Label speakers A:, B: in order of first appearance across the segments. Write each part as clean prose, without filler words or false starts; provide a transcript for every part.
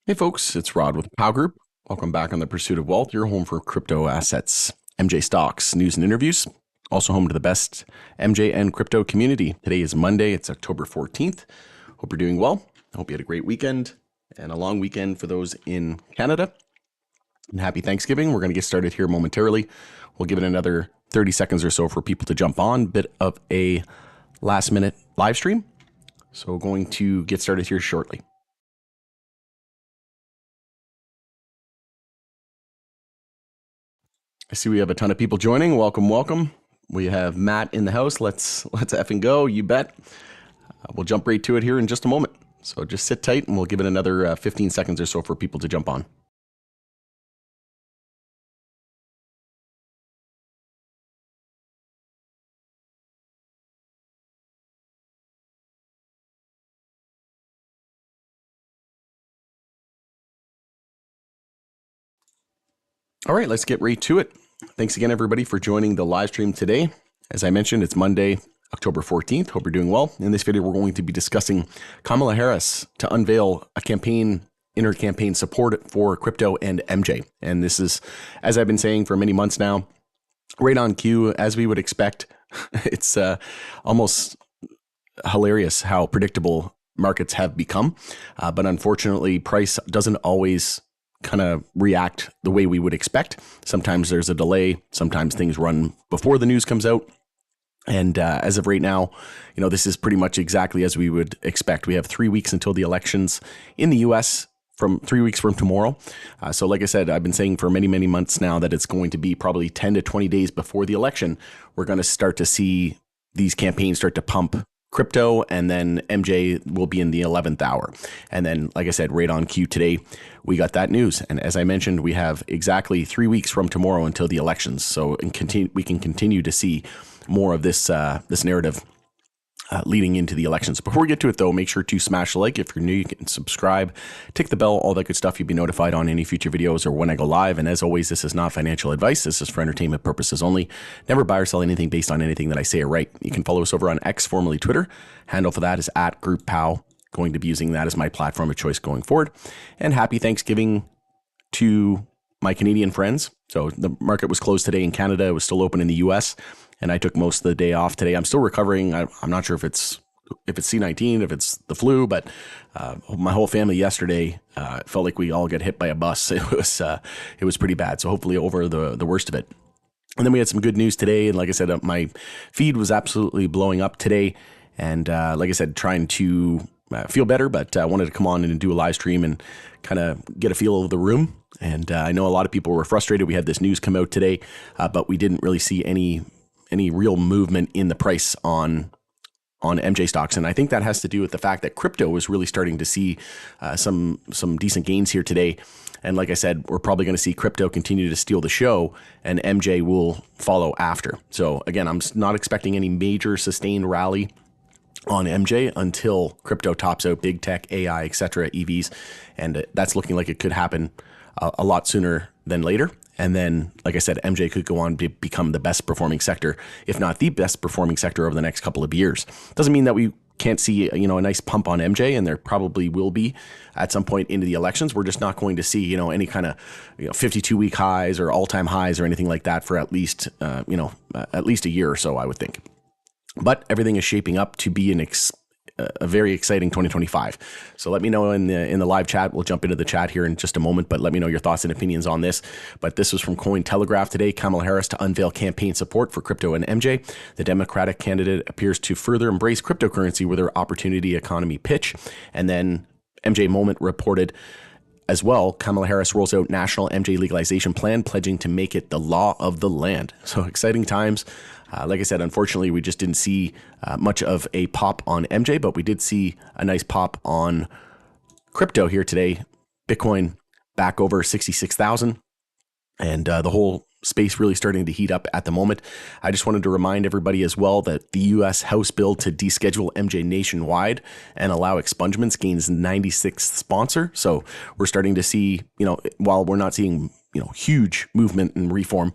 A: Hey folks, it's Rod with Pow Group. Welcome back on the Pursuit of Wealth, your home for crypto assets, MJ stocks, news and interviews. Also home to the best MJ and crypto community. Today is Monday, it's October 14th. Hope you're doing well. I hope you had a great weekend and a long weekend for those in Canada. And happy Thanksgiving. We're going to get started here momentarily. We'll give it another 30 seconds or so for people to jump on. Bit of a last minute live stream. So going to get started here shortly. I see we have a ton of people joining. Welcome, welcome. We have Matt in the house. Let's effing go. You bet. We'll jump right to it here in just a moment. So just sit tight and we'll give it another 15 seconds or so for people to jump on. All right, let's get right to it. Thanks again, everybody, for joining the live stream today. As I mentioned, it's Monday, October 14th. Hope you're doing well. In this video, we're going to be discussing Kamala Harris to unveil a inter-campaign support for crypto and MJ. And this is, as I've been saying for many months now, right on cue, as we would expect. It's almost hilarious how predictable markets have become. But unfortunately, price doesn't always kind of react the way we would expect. Sometimes there's a delay. Sometimes things run before the news comes out. And as of right now, this is pretty much exactly as we would expect. We have 3 weeks until the elections in the U.S. from 3 weeks from tomorrow. So like I said, I've been saying for many, many months now that it's going to be probably 10 to 20 days before the election. We're going to start to see these campaigns start to pump crypto, and then MJ will be in the 11th hour. And then, like I said, right on cue today, we got that news. And as I mentioned, we have exactly 3 weeks from tomorrow until the elections. So we can continue to see more of this narrative leading into the elections. Before we get to it, though, make sure to smash the like. If you're new, you can subscribe, tick the bell, all that good stuff. You'll be notified on any future videos or when I go live. And as always, this is not financial advice. This is for entertainment purposes only. Never buy or sell anything based on anything that I say or write. You can follow us over on X, formerly Twitter. Handle for that is @GroupPow. Going to be using that as my platform of choice going forward. And happy Thanksgiving to my Canadian friends. So the market was closed today in Canada. It was still open in the US. And I took most of the day off today. I'm still recovering. I'm not sure if it's C-19, if it's the flu, but my whole family yesterday felt like we all got hit by a bus. It was pretty bad. So hopefully over the worst of it. And then we had some good news today. And like I said, my feed was absolutely blowing up today. And like I said, trying to feel better, but I wanted to come on and do a live stream and kind of get a feel of the room. And I know a lot of people were frustrated. We had this news come out today, but we didn't really see any real movement in the price on MJ stocks. And I think that has to do with the fact that crypto is really starting to see some decent gains here today. And like I said, we're probably going to see crypto continue to steal the show and MJ will follow after. So again, I'm not expecting any major sustained rally on MJ until crypto tops out big tech, AI, etc., EVs. And that's looking like it could happen a lot sooner than later. And then, like I said, MJ could go on to become the best performing sector, if not the best performing sector over the next couple of years. Doesn't mean that we can't see, a nice pump on MJ, and there probably will be at some point into the elections. We're just not going to see, any kind of 52-week highs or all-time highs or anything like that for at least a year or so, I would think. But everything is shaping up to be a very exciting 2025. So let me know in the live chat. We'll jump into the chat here in just a moment, but let me know your thoughts and opinions on this. But this was from Cointelegraph today. Kamala Harris to unveil campaign support for crypto and MJ. The Democratic candidate appears to further embrace cryptocurrency with her opportunity economy pitch. And then MJ Moment reported as well, Kamala Harris rolls out national MJ legalization plan, pledging to make it the law of the land. So exciting times. Like I said, unfortunately, we just didn't see much of a pop on MJ, but we did see a nice pop on crypto here today. Bitcoin back over 66,000, and the whole space really starting to heat up at the moment. I just wanted to remind everybody as well that the U.S. House bill to deschedule MJ nationwide and allow expungements gains 96th sponsor. So we're starting to see, while we're not seeing, huge movement and reform,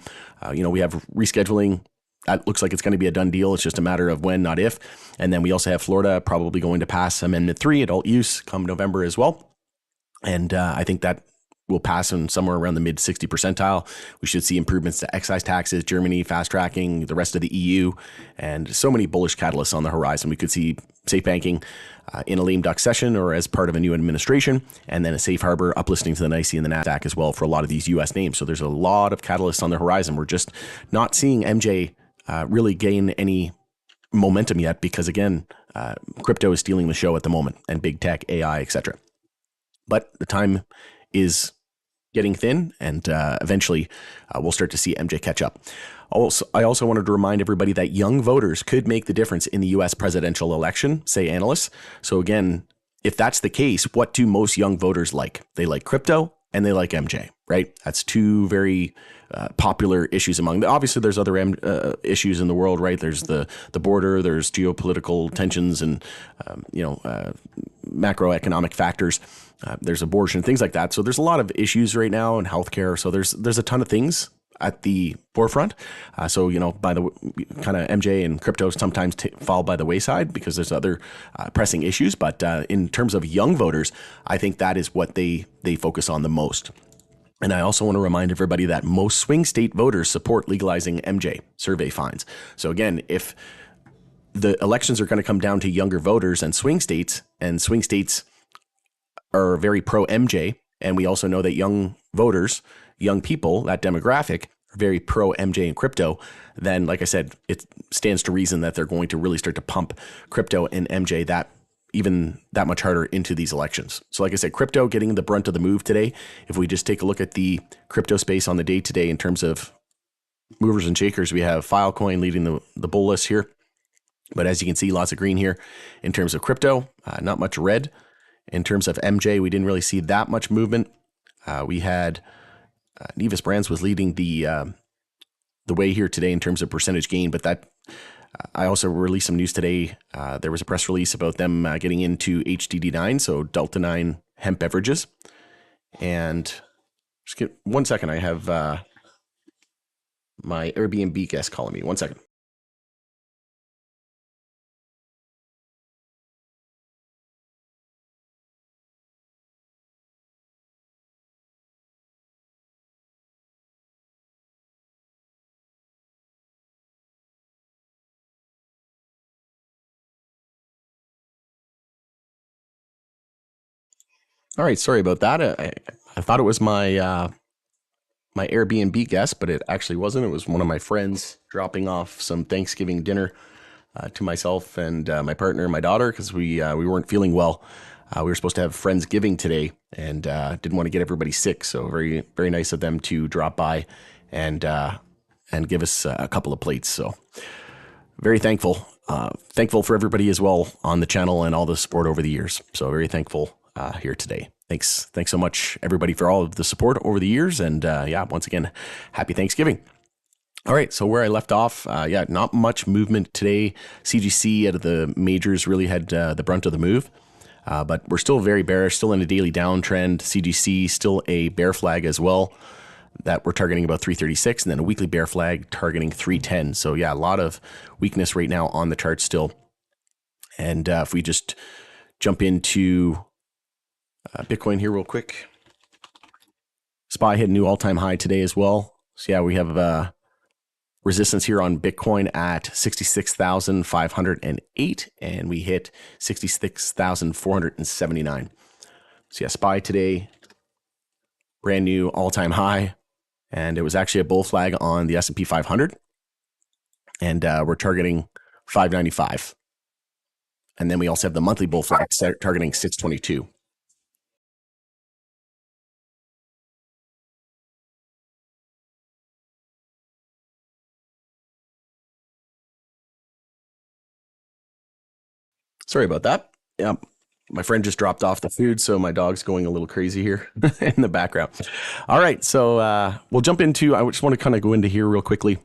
A: we have rescheduling. That looks like it's going to be a done deal. It's just a matter of when, not if. And then we also have Florida probably going to pass Amendment 3, adult use, come November as well. And I think that will pass in somewhere around the mid 60 percentile. We should see improvements to excise taxes, Germany fast tracking, the rest of the EU, and so many bullish catalysts on the horizon. We could see safe banking in a lame duck session or as part of a new administration, and then a safe harbor uplisting to the NYSE and the NASDAQ as well for a lot of these US names. So there's a lot of catalysts on the horizon. We're just not seeing MJ really gain any momentum yet because, again, crypto is stealing the show at the moment, and big tech, AI, etc. But the time is getting thin, and eventually we'll start to see MJ catch up. I also wanted to remind everybody that young voters could make the difference in the U.S. presidential election, say analysts. So again, if that's the case, what do most young voters like? They like crypto and they like MJ, right? That's two very popular issues among them. Obviously, there's other issues in the world, right? There's the border, there's geopolitical tensions, and macroeconomic factors. There's abortion, things like that. So there's a lot of issues right now in healthcare. So there's a ton of things at the forefront. So, by the kind of MJ and crypto sometimes fall by the wayside because there's other pressing issues. But in terms of young voters, I think that is what they focus on the most. And I also want to remind everybody that most swing state voters support legalizing MJ survey finds. So again, if the elections are going to come down to younger voters and swing states are very pro MJ, and we also know that young voters, young people, that demographic, are very pro MJ and crypto, then, like I said, it stands to reason that they're going to really start to pump crypto and MJ that much harder into these elections. So like I said, crypto getting the brunt of the move today. If we just take a look at the crypto space on the day today in terms of movers and shakers, we have Filecoin leading the bull list here. But as you can see, lots of green here in terms of crypto, not much red. In terms of MJ, we didn't really see that much movement. We had Nevis Brands was leading the way here today in terms of percentage gain, but that I also released some news today. There was a press release about them getting into HDD9, so Delta 9 hemp beverages. And just give 1 second. I have my Airbnb guest calling me. 1 second. All right, sorry about that. I thought it was my my Airbnb guest, but it actually wasn't. It was one of my friends dropping off some Thanksgiving dinner to myself and my partner and my daughter because we weren't feeling well. We were supposed to have Friendsgiving today and didn't want to get everybody sick. So very very nice of them to drop by and give us a couple of plates. So very thankful. Thankful for everybody as well on the channel and all the support over the years. So very thankful here today. Thanks so much, everybody, for all of the support over the years. And once again, happy Thanksgiving. All right, so where I left off, not much movement today. CGC out of the majors really had the brunt of the move. But we're still very bearish, still in a daily downtrend. CGC still a bear flag as well, that we're targeting about 336, and then a weekly bear flag targeting 310. So a lot of weakness right now on the chart still. And if we just jump into Bitcoin here real quick. SPY hit a new all-time high today as well. So we have resistance here on Bitcoin at 66,508, and we hit 66,479. So SPY today, brand new all-time high, and it was actually a bull flag on the S&P 500, and we're targeting 595. And then we also have the monthly bull flag targeting 622. Sorry about that. Yeah, my friend just dropped off the food, so my dog's going a little crazy here in the background. All right, so we'll jump into, I just want to kind of go into here real quickly,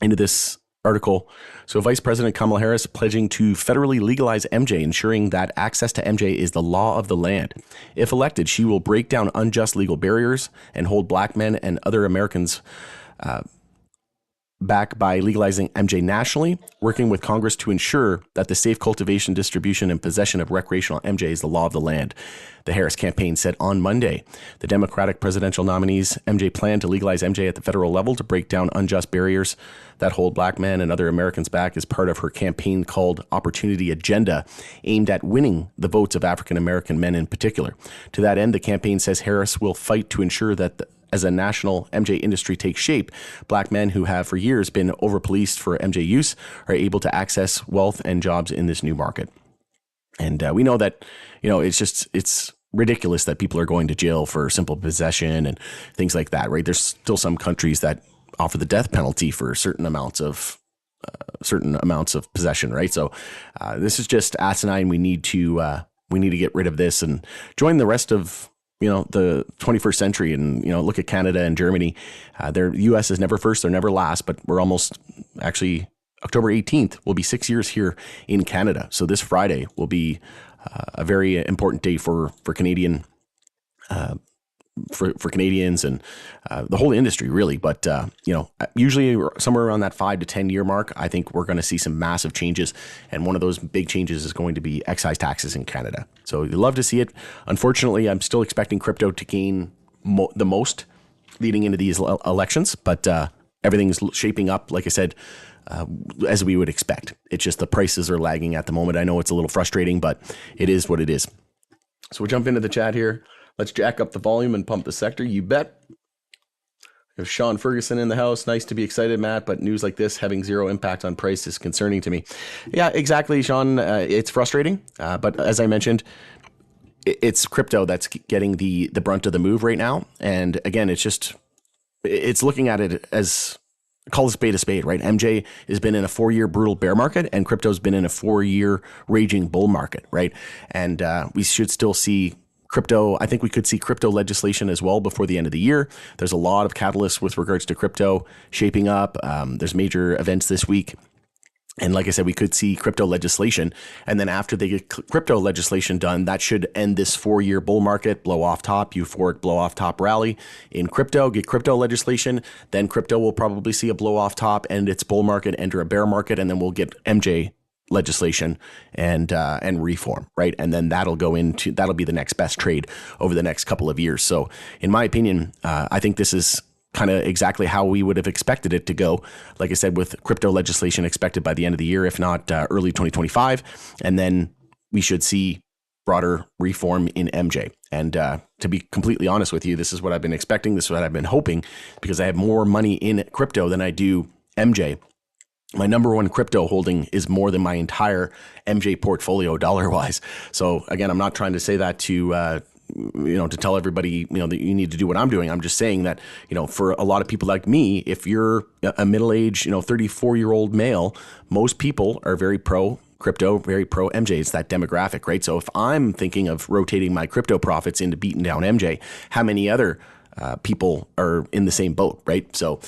A: into this article. So Vice President Kamala Harris pledging to federally legalize MJ, ensuring that access to MJ is the law of the land. If elected, she will break down unjust legal barriers and hold black men and other Americans back by legalizing MJ nationally, working with Congress to ensure that the safe cultivation, distribution, and possession of recreational MJ is the law of the land. The Harris campaign said on Monday the Democratic presidential nominee's MJ plan to legalize MJ at the federal level to break down unjust barriers that hold black men and other Americans back is part of her campaign called Opportunity Agenda, aimed at winning the votes of African American men in particular. To that end, the campaign says Harris will fight to ensure that as a national MJ industry takes shape, black men who have for years been over-policed for MJ use are able to access wealth and jobs in this new market. And we know that, it's ridiculous that people are going to jail for simple possession and things like that, right? There's still some countries that offer the death penalty for certain amounts of possession, right? So this is just asinine. We need to get rid of this and join the rest of the 21st century and, look at Canada and Germany. The U.S. is never first, they're never last, but we're almost actually October 18th will be 6 years here in Canada. So this Friday will be a very important day for Canadian, for Canadians and the whole industry, really. But, usually somewhere around that 5 to 10 year mark, I think we're going to see some massive changes. And one of those big changes is going to be excise taxes in Canada. So you'd love to see it. Unfortunately, I'm still expecting crypto to gain the most leading into these elections, but everything's shaping up, like I said, as we would expect. It's just the prices are lagging at the moment. I know it's a little frustrating, but it is what it is. So we'll jump into the chat here. Let's jack up the volume and pump the sector. You bet. There's Sean Ferguson in the house. Nice to be excited, Matt, but news like this having zero impact on price is concerning to me. Yeah, exactly, Sean. It's frustrating. But as I mentioned, it's crypto that's getting the brunt of the move right now. And again, it's looking at it as, call a spade, right? MJ has been in a 4-year brutal bear market and crypto's been in a 4-year raging bull market, right? And we should still see crypto. I think we could see crypto legislation as well before the end of the year. There's a lot of catalysts with regards to crypto shaping up. There's major events this week. And like I said, we could see crypto legislation. And then after they get crypto legislation done, that should end this 4-year bull market, blow off top, euphoric blow off top rally in crypto, get crypto legislation. Then crypto will probably see a blow off top, end its bull market, enter a bear market, and then we'll get MJ legislation and reform, right? And then that'll be the next best trade over the next couple of years. So in my opinion, I think this is kind of exactly how we would have expected it to go. Like I said, with crypto legislation expected by the end of the year, if not early 2025. And then we should see broader reform in MJ. And to be completely honest with you, this is what I've been expecting. This is what I've been hoping, because I have more money in crypto than I do MJ. My number one crypto holding is more than my entire MJ portfolio dollar-wise. So again, I'm not trying to say that to tell everybody, that you need to do what I'm doing. I'm just saying that, for a lot of people like me, if you're a middle-aged, 34-year-old male, most people are very pro crypto, very pro MJ. It's that demographic, right? So if I'm thinking of rotating my crypto profits into beating down MJ, how many other people are in the same boat, right? So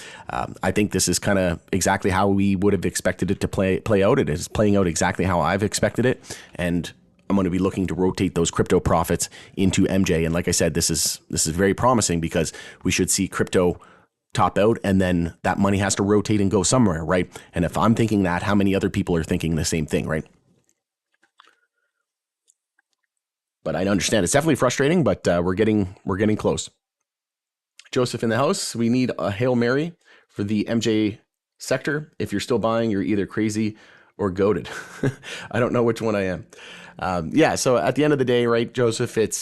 A: I think this is kind of exactly how we would have expected it to play out. It is playing out exactly how I've expected it, and I'm going to be looking to rotate those crypto profits into MJ. And like I said, this is very promising, because we should see crypto top out, and then that money has to rotate and go somewhere, right? And if I'm thinking that, how many other people are thinking the same thing, right? But I understand it's definitely frustrating, but we're getting close. Joseph in the house. We need a Hail Mary for the MJ sector. If you're still buying, you're either crazy or goated. I don't know which one I am. So at the end of the day, right, Joseph, it's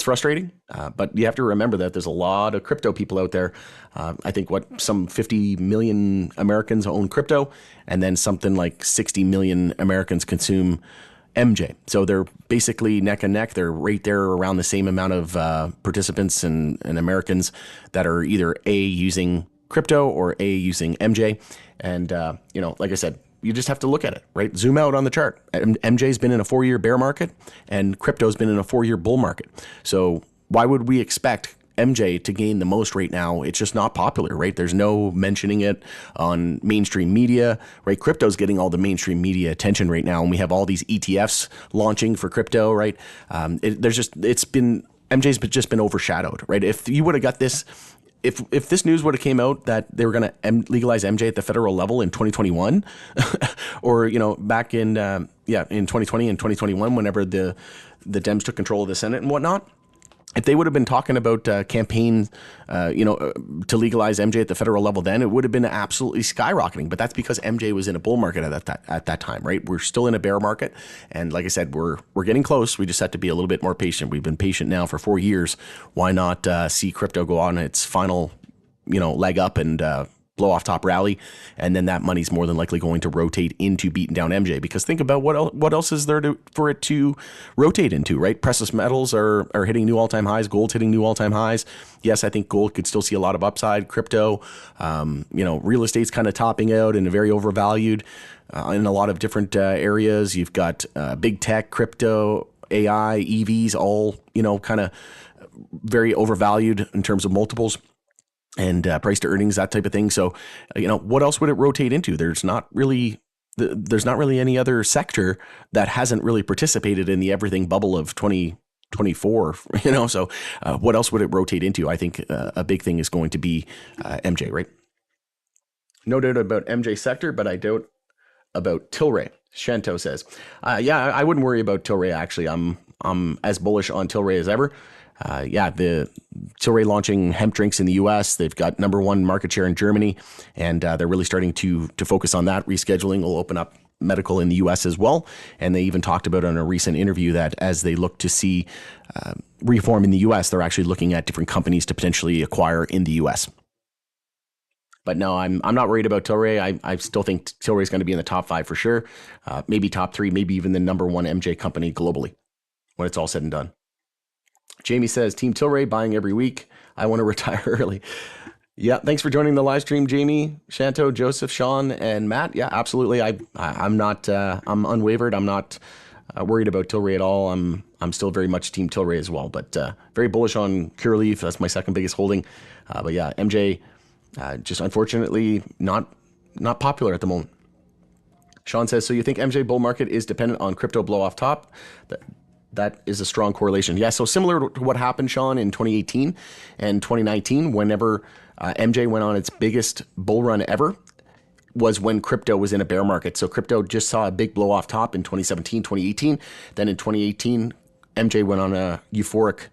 A: frustrating, but you have to remember that there's a lot of crypto people out there. I think some 50 million Americans own crypto, and then something like 60 million Americans consume MJ. So they're basically neck and neck. They're right there around the same amount of participants and Americans that are either A, using crypto, or A, using MJ. And, like I said, you just have to look at it, right? Zoom out on the chart. MJ's been in a 4-year bear market, and crypto's been in a 4-year bull market. So why would we expect MJ to gain the most right now? It's just not popular, right? There's no mentioning it on mainstream media, right? Crypto's getting all the mainstream media attention right now, and we have all these ETFs launching for crypto, right? MJ's just been overshadowed, right? If you would have got this if this news would have came out that they were going to legalize MJ at the federal level in 2021, or back in in 2020 and 2021, whenever the Dems took control of the Senate and whatnot. If they would have been talking about campaigns, to legalize MJ at the federal level, then it would have been absolutely skyrocketing. But that's because MJ was in a bull market at that time, right? We're still in a bear market, and like I said, we're getting close. We just have to be a little bit more patient. We've been patient now for 4 years. Why not see crypto go on its final, leg up and blow off top rally, and then that money's more than likely going to rotate into beating down MJ. Because think about what else is there for it to rotate into, right? Precious metals are hitting new all-time highs. Gold's hitting new all-time highs. Yes, I think gold could still see a lot of upside. Crypto, real estate's kind of topping out and very overvalued in a lot of different areas. You've got big tech, crypto, AI, EVs, all kind of very overvalued in terms of multiples and price to earnings, that type of thing. So, what else would it rotate into? There's not really any other sector that hasn't really participated in the everything bubble of 2024. So what else would it rotate into? I think a big thing is going to be MJ, right? No doubt about MJ sector, but I doubt about Tilray. Shanto says, I wouldn't worry about Tilray. Actually, I'm as bullish on Tilray as ever. The Tilray launching hemp drinks in the U.S. They've got number one market share in Germany, and they're really starting to focus on that. Rescheduling will open up medical in the U.S. as well. And they even talked about in a recent interview that as they look to see reform in the U.S., they're actually looking at different companies to potentially acquire in the U.S. But no, I'm not worried about Tilray. I still think Tilray is going to be in the top 5 for sure. Maybe top 3, maybe even the number 1 MJ company globally when it's all said and done. Jamie says, Team Tilray buying every week. I want to retire early. Yeah, thanks for joining the live stream, Jamie, Shanto, Joseph, Sean, and Matt. Yeah, absolutely. I'm not. I'm unwavered. I'm not worried about Tilray at all. I'm still very much Team Tilray as well. But very bullish on Curaleaf. That's my second biggest holding. But yeah, MJ, just unfortunately not popular at the moment. Sean says, so you think MJ bull market is dependent on crypto blow off top? That is a strong correlation. Yeah, so similar to what happened, Sean, in 2018 and 2019, whenever MJ went on its biggest bull run ever, was when crypto was in a bear market. So crypto just saw a big blow off top in 2017, 2018. Then in 2018, MJ went on a euphoric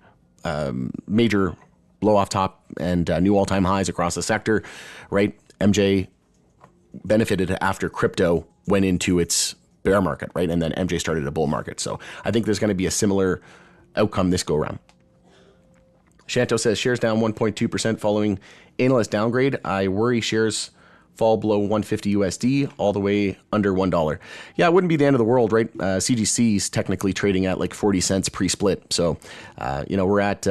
A: major blow off top and new all-time highs across the sector, right? MJ benefited after crypto went into its bear market, right? And then MJ started a bull market. So I think there's going to be a similar outcome this go around. Shanto says shares down 1.2% following analyst downgrade. I worry shares fall below 150 USD all the way under $1. Yeah, it wouldn't be the end of the world, right? CGC is technically trading at like 40 cents pre-split. So, we're at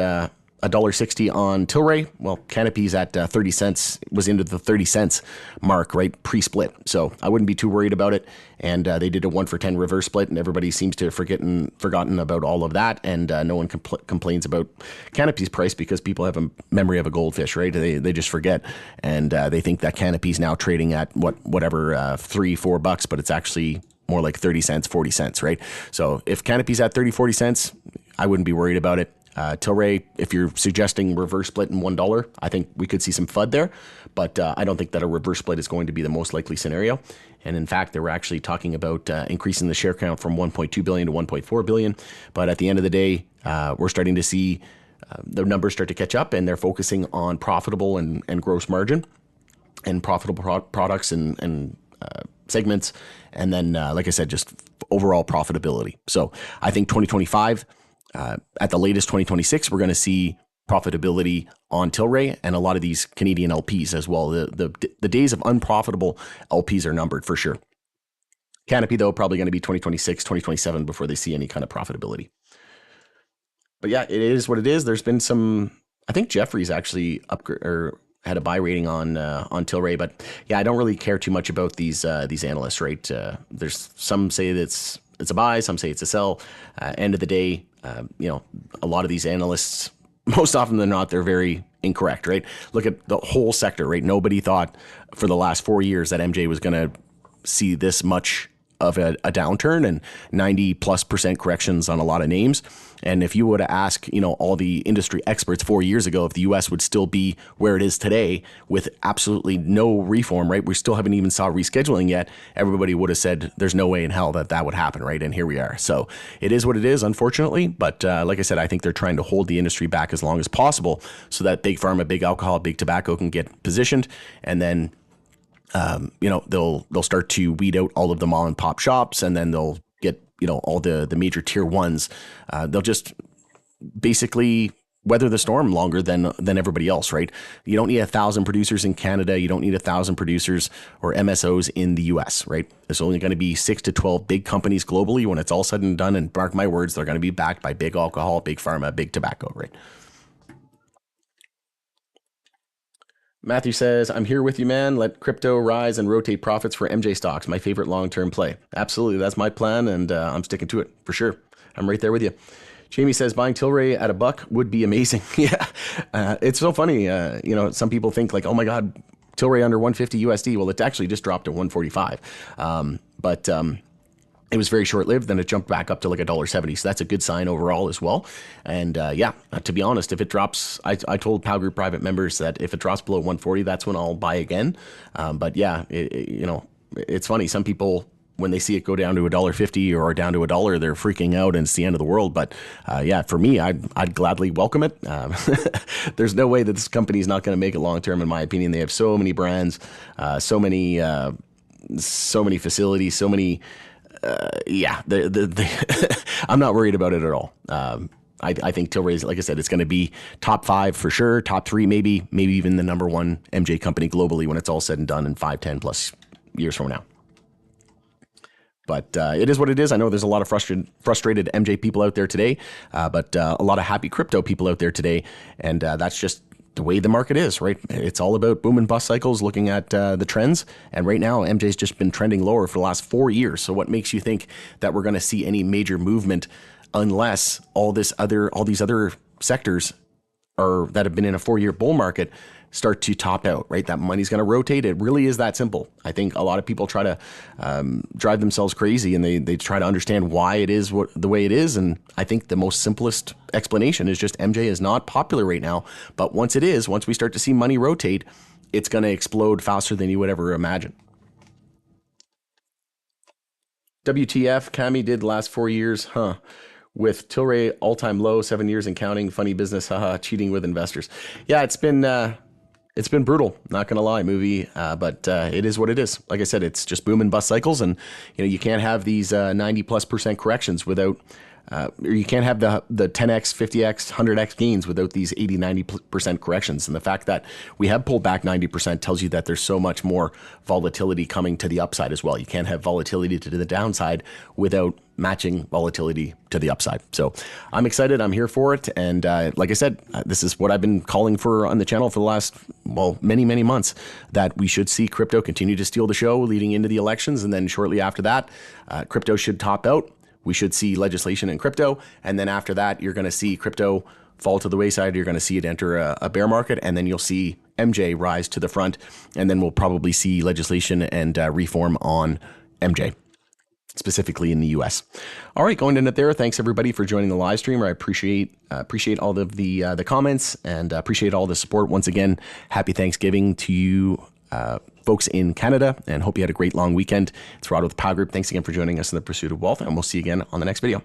A: $1.60 on Tilray. Well, Cannabis at 30 cents, was into the 30 cents mark, right? Pre-split. So I wouldn't be too worried about it. And they did a 1-for-10 reverse split, and everybody seems to have forgotten about all of that. And no one complains about Cannabis price because people have a memory of a goldfish, right? They just forget. And they think that Cannabis now trading at whatever, $3-4, but it's actually more like 30 cents, 40 cents, right? So if Cannabis at 30, 40 cents, I wouldn't be worried about it. Tilray, if you're suggesting reverse split in $1, I think we could see some FUD there, but I don't think that a reverse split is going to be the most likely scenario. And in fact, they were actually talking about increasing the share count from 1.2 billion to 1.4 billion. But at the end of the day, we're starting to see the numbers start to catch up, and they're focusing on profitable and gross margin and profitable products and segments. And then, like I said, just overall profitability. So I think 2025, at the latest 2026, we're going to see profitability on Tilray and a lot of these Canadian LPs as well. The days of unprofitable LPs are numbered for sure. Canopy, though, probably going to be 2026, 2027 before they see any kind of profitability. But yeah, it is what it is. There's been some, I think Jeffrey's actually had a buy rating on Tilray, but yeah, I don't really care too much about these analysts, right? There's some say that it's a buy, some say it's a sell. End of the day, a lot of these analysts, most often than not, they're very incorrect, right? Look at the whole sector, right? Nobody thought for the last 4 years that MJ was going to see this much a downturn and 90+% corrections on a lot of names. And if you were to ask, all the industry experts 4 years ago if the U.S. would still be where it is today with absolutely no reform, right? We still haven't even saw rescheduling yet. Everybody would have said there's no way in hell that would happen, right? And here we are. So it is what it is, unfortunately. But like I said, I think they're trying to hold the industry back as long as possible so that big pharma, big alcohol, big tobacco can get positioned, and then they'll start to weed out all of the mom and pop shops, and then they'll get all the major tier ones. They'll just basically weather the storm longer than everybody else, right? You don't need 1,000 producers in Canada. You don't need 1,000 producers or MSOs in the US, right? There's only going to be 6 to 12 big companies globally when it's all said and done. And mark my words, they're going to be backed by big alcohol, big pharma, big tobacco, right? Matthew says, I'm here with you, man. Let crypto rise and rotate profits for MJ stocks. My favorite long-term play. Absolutely. That's my plan, and I'm sticking to it for sure. I'm right there with you. Jamie says, buying Tilray at $1 would be amazing. Yeah. It's so funny. Some people think like, oh my God, Tilray under 150 USD. Well, it actually just dropped to 145. But it was very short-lived. Then it jumped back up to like $1.70. So that's a good sign overall as well. And to be honest, if it drops, I told Pow Group private members that if it drops below 140, that's when I'll buy again. But yeah, it's funny. Some people, when they see it go down to $1.50 or down to $1, they're freaking out and it's the end of the world. But for me, I'd gladly welcome it. There's no way that this company is not going to make it long-term, in my opinion. They have so many brands, so many facilities, so many. I'm not worried about it at all. I think Tilray's, like I said, it's going to be top 5 for sure, top 3 maybe even the number 1 MJ company globally when it's all said and done in 5, 10 plus years from now. But it is what it is. I know there's a lot of frustrated MJ people out there today, but a lot of happy crypto people out there today, and that's just the way the market is, right? It's all about boom and bust cycles, looking at the trends. And right now, MJ's just been trending lower for the last 4 years. So what makes you think that we're going to see any major movement unless all these other sectors that have been in a 4-year bull market start to top out, right? That money's going to rotate. It really is that simple. I think a lot of people try to drive themselves crazy, and they try to understand why it is the way it is. And I think the most simplest explanation is just MJ is not popular right now. But once we start to see money rotate, it's going to explode faster than you would ever imagine. WTF, Cami did the last 4 years, huh? With Tilray all-time low, 7 years and counting, funny business, haha, cheating with investors. Yeah, it's been brutal, not gonna lie, movie, but it is what it is. Like I said, it's just boom and bust cycles, and you can't have these 90+% corrections without, or you can't have the 10x, 50x, 100x gains without these 80, 90% corrections. And the fact that we have pulled back 90% tells you that there's so much more volatility coming to the upside as well. You can't have volatility to the downside without matching volatility to the upside. So I'm excited. I'm here for it. And like I said, this is what I've been calling for on the channel for the last, many, many months, that we should see crypto continue to steal the show leading into the elections. And then shortly after that, crypto should top out. We should see legislation in crypto. And then after that, you're going to see crypto fall to the wayside. You're going to see it enter a bear market. And then you'll see MJ rise to the front. And then we'll probably see legislation and reform on MJ, specifically in the US. All right, going to it there. Thanks everybody for joining the live stream. I appreciate all of the comments, and appreciate all the support. Once again, happy Thanksgiving to you folks in Canada, and hope you had a great long weekend. It's Rod with Pow Group. Thanks again for joining us in the pursuit of wealth, and we'll see you again on the next video.